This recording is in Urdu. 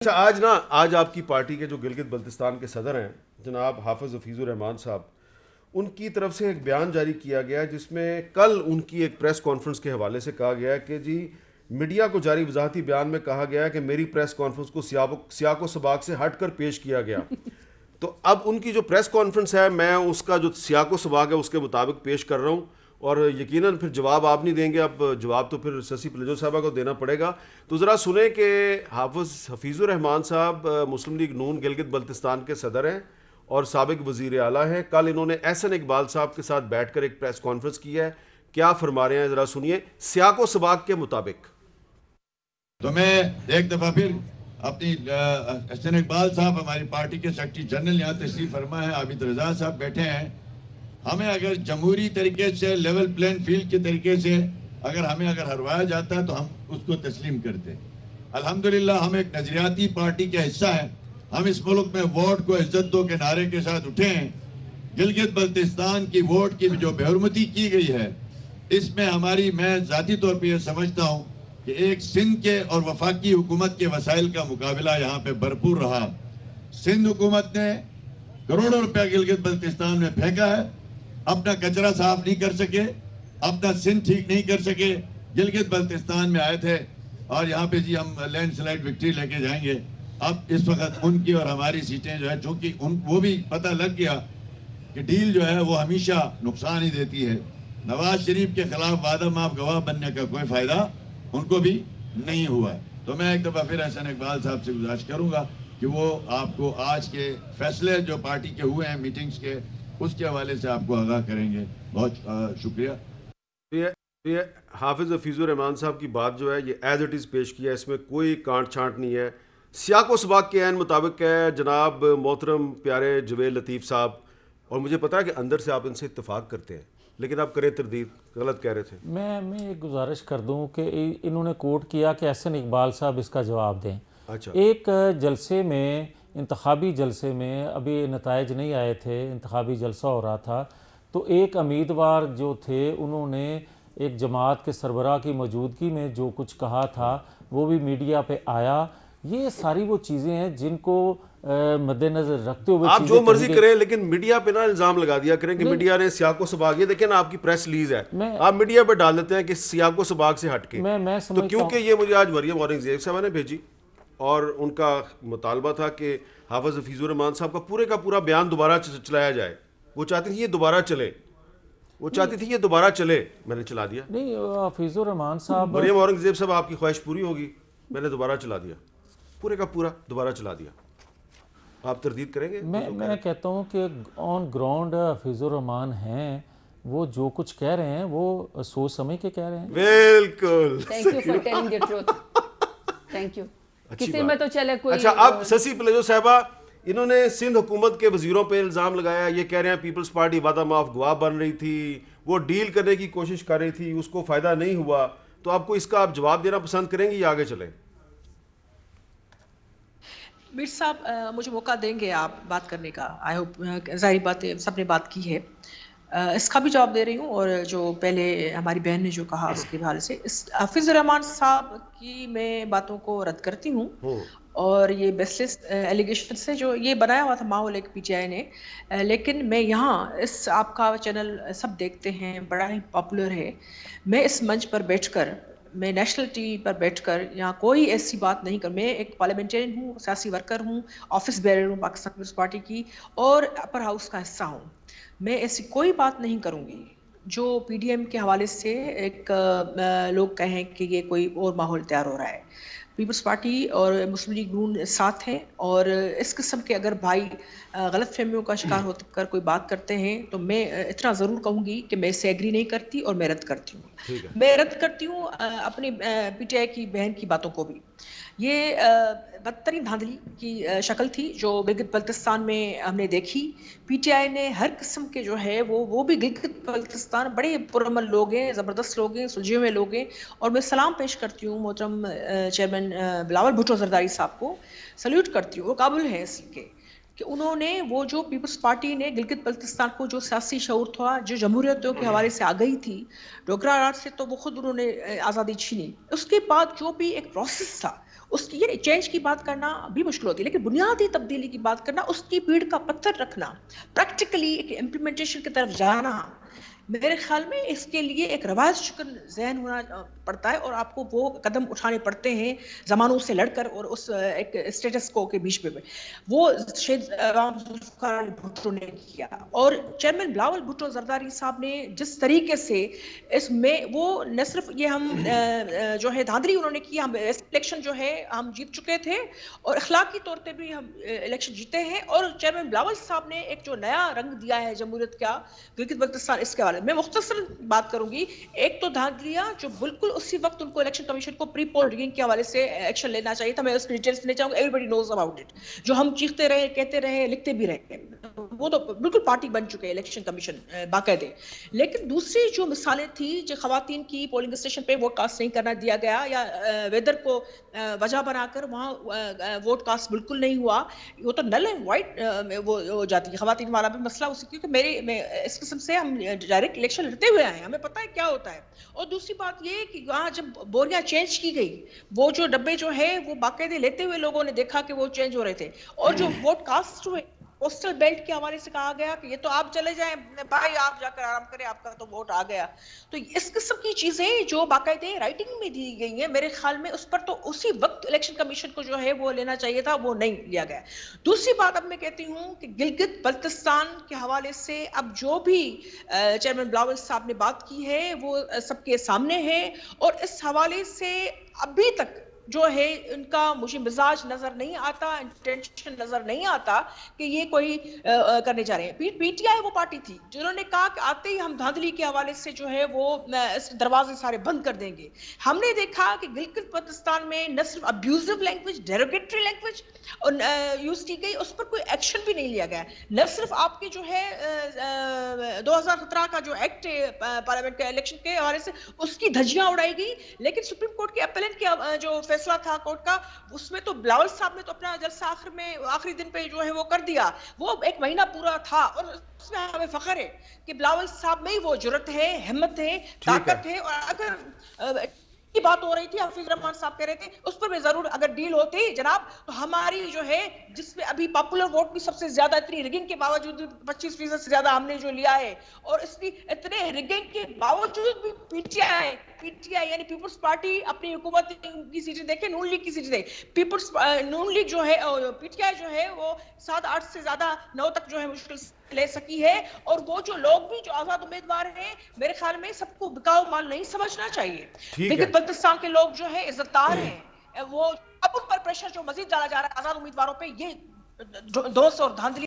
اچھا آج آپ کی پارٹی کے جو گلگت بلتستان کے صدر ہیں جناب حافظ حفیظ الرحمان صاحب، ان کی طرف سے ایک بیان جاری کیا گیا جس میں کل ان کی ایک پریس کانفرنس کے حوالے سے کہا گیا کہ جی میڈیا کو جاری وضاحتی بیان میں کہا گیا کہ میری پریس کانفرنس کو سیاق و سباق سے ہٹ کر پیش کیا گیا. تو اب ان کی جو پریس کانفرنس ہے میں اس کا جو سیاق و سباق ہے اس کے مطابق پیش کر رہا ہوں، اور یقیناً پھر جواب آپ نہیں دیں گے، اب جواب تو پھر سسی پلیجو صاحبہ کو دینا پڑے گا. تو ذرا سنیں کہ حافظ حفیظ الرحمان صاحب مسلم لیگ نون گلگت بلتستان کے صدر ہیں اور سابق وزیر اعلیٰ ہیں. کل انہوں نے احسن اقبال صاحب کے ساتھ بیٹھ کر ایک پریس کانفرنس کی ہے. کیا فرما رہے ہیں ذرا سنیے سیاق و سباق کے مطابق. تو میں ایک دفعہ پھر اپنی احسن اقبال صاحب ہماری پارٹی کے سیکرٹری جنرل یہاں تشریف فرما ہے، عابد رضا صاحب بیٹھے ہیں. ہمیں اگر جمہوری طریقے سے لیول پلین فیلڈ کے طریقے سے اگر ہروایا جاتا ہے تو ہم اس کو تسلیم کرتے ہیں. الحمدللہ ہم ایک نظریاتی پارٹی کا حصہ ہیں. ہم اس ملک میں ووٹ کو عزت دو کے نعرے کے ساتھ اٹھے ہیں. گلگت بلتستان کی ووٹ کی جو بے حرمتی کی گئی ہے اس میں میں ذاتی طور پہ یہ سمجھتا ہوں کہ ایک سندھ کے اور وفاقی حکومت کے وسائل کا مقابلہ یہاں پہ بھرپور رہا. سندھ حکومت نے کروڑوں روپیہ گلگت بلتستان میں پھینکا ہے، اپنا کچرا صاف نہیں کر سکے، اپنا سندھ ٹھیک نہیں کر سکے. گلگت بلتستان میں آئے تھے اور یہاں پہ جی ہم لینڈ سلائڈ وکٹری لے کے جائیں گے. اب اس وقت ان کی اور ہماری سیٹیں جو ہے چونکہ وہ بھی پتہ لگ گیا کہ ڈیل جو ہے وہ ہمیشہ نقصان ہی دیتی ہے. نواز شریف کے خلاف وعدہ معاف گواہ بننے کا کوئی فائدہ ان کو بھی نہیں ہوا ہے. تو میں ایک دفعہ پھر احسن اقبال صاحب سے گزارش کروں گا کہ وہ آپ کو آج کے فیصلے جو پارٹی کے ہوئے ہیں میٹنگز کے اس کے حوالے سے آپ کو آگاہ کریں گے. بہت شکریہ. یہ حافظ حفیظ الرحمان صاحب کی بات جو ہے یہ ایز اٹ از پیش کیا ہے، اس میں کوئی کانٹ چھانٹ نہیں ہے، سیاق و سباق کے عین مطابق ہے. جناب محترم پیارے جویل لطیف صاحب، اور مجھے پتا ہے کہ اندر سے آپ ان سے اتفاق کرتے ہیں لیکن آپ کریں تردید، غلط کہہ رہے تھے. میں ایک گزارش کر دوں کہ انہوں نے کوٹ کیا کہ احسن اقبال صاحب اس کا جواب دیں. اچھا، ایک جلسے میں، انتخابی جلسے میں، ابھی نتائج نہیں آئے تھے، انتخابی جلسہ ہو رہا تھا، تو ایک امیدوار جو تھے انہوں نے ایک جماعت کے سربراہ کی موجودگی میں جو کچھ کہا تھا وہ بھی میڈیا پہ آیا. یہ ساری وہ چیزیں ہیں جن کو مد نظر رکھتے ہوئے آپ جو مرضی کریں لیکن میڈیا پہ نہ الزام لگا دیا کریں کہ میڈیا نے سیاق و سباق، یہ دیکھیں نا آپ کی پریس ریلیز ہے، آپ میڈیا پہ ڈال دیتے ہیں کہ سیاق و سباق سے ہٹ کے. تو کیونکہ یہ مجھے آج مریم اورنگزیب صاحبہ نے بھیجی اور ان کا مطالبہ تھا کہ حافظ حفیظ الرحمان صاحب کا پورا بیان دوبارہ چلایا جائے. وہ چاہتی تھی یہ دوبارہ چلے، میں نے چلا دیا. نہیں، حفیظ الرحمان صاحب، مریم اورنگزیب صاحب آپ کی خواہش پوری ہوگی، میں نے دوبارہ چلا دیا، پورا دوبارہ چلا دیا. آپ تردید کریں گے؟ میں کہتا ہوں کہ آن گراؤنڈ حفیظ الرحمان ہیں، وہ جو کچھ کہہ رہے ہیں وہ سوچ سمجھ کے کہہ رہے ہیں. بالکل. Thank you for telling the truth. Thank you. کسی میں تو چلے کوئی. اچھا، اب سسی پلیجو صاحبہ انہوں نے سندھ حکومت کے وزیروں پہ الزام لگایا، یہ کہہ رہے ہیں پیپلز پارٹی وعدہ معاف گواہ بن رہی تھی، وہ ڈیل کرنے کی کوشش کر رہی تھی، اس کو فائدہ نہیں ہوا. تو آپ کو اس کا آپ جواب دینا پسند کریں گے یا آگے چلیں؟ میر صاحب مجھے موقع دیں گے آپ بات کرنے کا. آئی ہوپ ظاہری بات ہے، سب نے بات کی ہے، اس کا بھی جواب دے رہی ہوں. اور جو پہلے ہماری بہن نے جو کہا اس کے حوالے سے حفیظ الرحمان صاحب کی میں باتوں کو رد کرتی ہوں. اور یہ بیس لیس ایلیگیشن سے جو یہ بنایا ہوا تھا ماحول ایک پی ٹی آئی نے، لیکن میں یہاں آپ کا چینل سب دیکھتے ہیں، بڑا ہی پاپولر ہے. میں اس منچ پر بیٹھ کر، میں نیشنل ٹی وی پر بیٹھ کر یہاں کوئی ایسی بات نہیں کر. میں ایک پارلیمنٹرین ہوں، سیاسی ورکر ہوں، آفس بیرر ہوں پاکستان پیپلز پارٹی کی اور اپر ہاؤس کا حصہ ہوں. میں ایسی کوئی بات نہیں کروں گی جو پی ڈی ایم کے حوالے سے ایک لوگ کہیں کہ یہ کوئی اور ماحول تیار ہو رہا ہے. پیپلز پارٹی اور مسلم لیگ نون ساتھ ہیں، اور اس قسم کے اگر بھائی غلط فہمیوں کا شکار ہو کر کوئی بات کرتے ہیں تو میں اتنا ضرور کہوں گی کہ میں اس سے ایگری نہیں کرتی اور میں رد کرتی ہوں. میں رد کرتی ہوں اپنی پی ٹی آئی کی بہن کی باتوں کو بھی. یہ بدترین دھاندلی کی شکل تھی جو گلگت بلتستان میں ہم نے دیکھی. پی ٹی آئی نے ہر قسم کے جو ہے وہ بھی گلگت بلتستان بڑے پرامن لوگ ہیں، زبردست لوگ ہیں، سلجھے ہوئے لوگ ہیں. اور میں سلام پیش کرتی ہوں محترم چیئرمین بلاول بھٹو زرداری صاحب کو، سلیوٹ کرتی ہوں. وہ قابل ہیں اس کے کہ انہوں نے وہ جو پیپلز پارٹی نے گلگت بلتستان کو جو سیاسی شعور تھا، جو جمہوریتوں کے حوالے سے آ گئی تھی ڈوگرا راج سے، تو وہ خود انہوں نے آزادی چھینی. اس کے بعد جو بھی ایک پروسیس تھا اس کی یہ چینج کی بات کرنا بھی مشکل ہوتی ہے، لیکن بنیادی تبدیلی کی بات کرنا، اس کی پیڑ کا پتھر رکھنا، پریکٹیکلی ایک امپلیمنٹیشن کی طرف جانا، میرے خیال میں اس کے لیے ایک روایت شکن ذہن ہونا پڑتا ہے، اور آپ کو وہ قدم اٹھانے پڑتے ہیں زمانوں سے لڑ کر، اور اس ایک اسٹیٹس کو کے بیچ میں وہ شہید رام ذوالفقار علی بھٹو نے کیا، اور چیئرمین بلاول بھٹو زرداری صاحب نے جس طریقے سے اس میں وہ نہ صرف یہ ہم جو ہے دھاندلی انہوں نے کی، ہم الیکشن جو ہے ہم جیت چکے تھے اور اخلاقی طور پہ بھی ہم الیکشن جیتے ہیں، اور چیئرمین بلاول صاحب نے ایک جو نیا رنگ دیا ہے جمہوریت کا گلگت بلتستان، اس کے بارے میں مختصر بات کروں گی۔ ایک تو دھاندلیاں جو بالکل اسی وقت ان کو الیکشن کمیشن کو پری پول ریگنگ کے حوالے سے ایکشن لینا چاہیے تھا، میں اس ڈیٹیلز نہیں چاہوں گا، everybody knows about it, جو ہم چیختے رہے، کہتے رہے، لکھتے بھی رہے، وہ تو بالکل پارٹی بن چکے الیکشن کمیشن باقاعدہ۔ لیکن دوسری جو مثالیں تھیں، جو خواتین کی پولنگ اسٹیشن پہ ووٹ کاسٹ نہیں کرنا دیا گیا، یا ویدر کو وجہ بنا کر وہاں ووٹ کاسٹ بالکل نہیں ہوا، وہ تو نل اینڈ وائٹ وہ ہو جاتی ہے خواتین والا بھی مسئلہ اسی، کیونکہ میں اس قسم سے ہم ڈائریکٹ الیکشن لڑتے ہوئے آئے ہیں، ہمیں پتہ ہے کیا ہوتا ہے۔ اور دوسری بات یہ کہ وہاں جب بوریاں چینج کی گئی، وہ جو ڈبے جو ہے وہ باقاعدہ لیتے ہوئے لوگوں نے دیکھا کہ وہ چینج ہو رہے تھے، اور جو ووٹ کاسٹ ہوئے پوسٹل بیلٹ کے حوالے سے کہا گیا کہ یہ تو آپ چلے جائیں بھائی، آپ جا کر آرام کریں، آپ کا تو ووٹ آ گیا۔ تو اس قسم کی چیزیں جو باقاعدہ رائٹنگ میں دی گئی ہیں، میرے خیال میں اس پر تو اسی وقت الیکشن کمیشن کو جو ہے وہ لینا چاہیے تھا، وہ نہیں لیا گیا۔ دوسری بات اب میں کہتی ہوں کہ گلگت بلتستان کے حوالے سے اب جو بھی چیئرمین بلاول صاحب نے بات کی ہے وہ سب کے سامنے ہے، اور اس حوالے سے ابھی تک جو ہے ان کا مجھے مزاج نظر نہیں آتا، انٹینشن نظر نہیں آتا کہ یہ کوئی کرنے جا رہے ہیں۔ پی ٹی آئی وہ پارٹی تھی جنہوں نے کہا کہ آتے ہی ہم دھاندلی کے حوالے سے جو ہے وہ دروازے سارے بند کر دیں گے۔ ہم نے دیکھا کہ گلگت بلتستان میں نہ صرف ابیوزو لینگویج، ڈیروگیٹری لینگویج یوز کی گئی، اس پر کوئی ایکشن بھی نہیں لیا گیا۔ نہ صرف آپ کے جو ہے 2017 کا جو ایکٹ پارلیمنٹ کے الیکشن کے حوالے سے اس کی دھجیاں اڑائی گئی، لیکن سپریم کورٹ کے اپیلنٹ کا جو فیصلہ تھا کورٹ کا، اس میں تو بلاول صاحب نے تو اپنا جلسہ آخری دن پہ جو ہے وہ کر دیا، وہ 1 مہینہ پورا تھا، اور اس میں ہمیں فخر ہے کہ بلاول صاحب میں وہ جرت ہے، ہمت ہے، طاقت ہے، اور اگر کی بات ہو رہی تھی، حفیظ رحمان صاحب کہہ رہے تھے اس پر بھی ضرور اگر ڈیل ہوتی جناب، تو ہماری جو ہے جس میں ابھی پاپولر ووٹ بھی سب سے زیادہ اتنی ریگنگ کے باوجود 25% سے زیادہ ہم نے جو لیا ہے، اور اس کی اتنے ریگنگ کے باوجود بھی پی ٹی آئی یعنی پیپلز پارٹی اپنی حکومت کی سیٹیں دیکھیں، نون لیگ کی سیٹیں دیکھیں، نون لیگ جو ہے پی ٹی آئی جو ہے وہ 7-8 سے زیادہ 9 تک جو ہے مشکل لے سکی ہے، اور وہ جو لوگ بھی جو آزاد امیدوار ہیں، میرے خیال میں سب کو بکاؤ مال نہیں سمجھنا چاہیے۔ گلگت بلتستان کے لوگ جو ہے عزتدار ہیں، وہ اب ان پر پریشر جو مزید ڈالا جا رہا ہے آزاد امیدواروں پہ، یہ دوست اور دھاندلی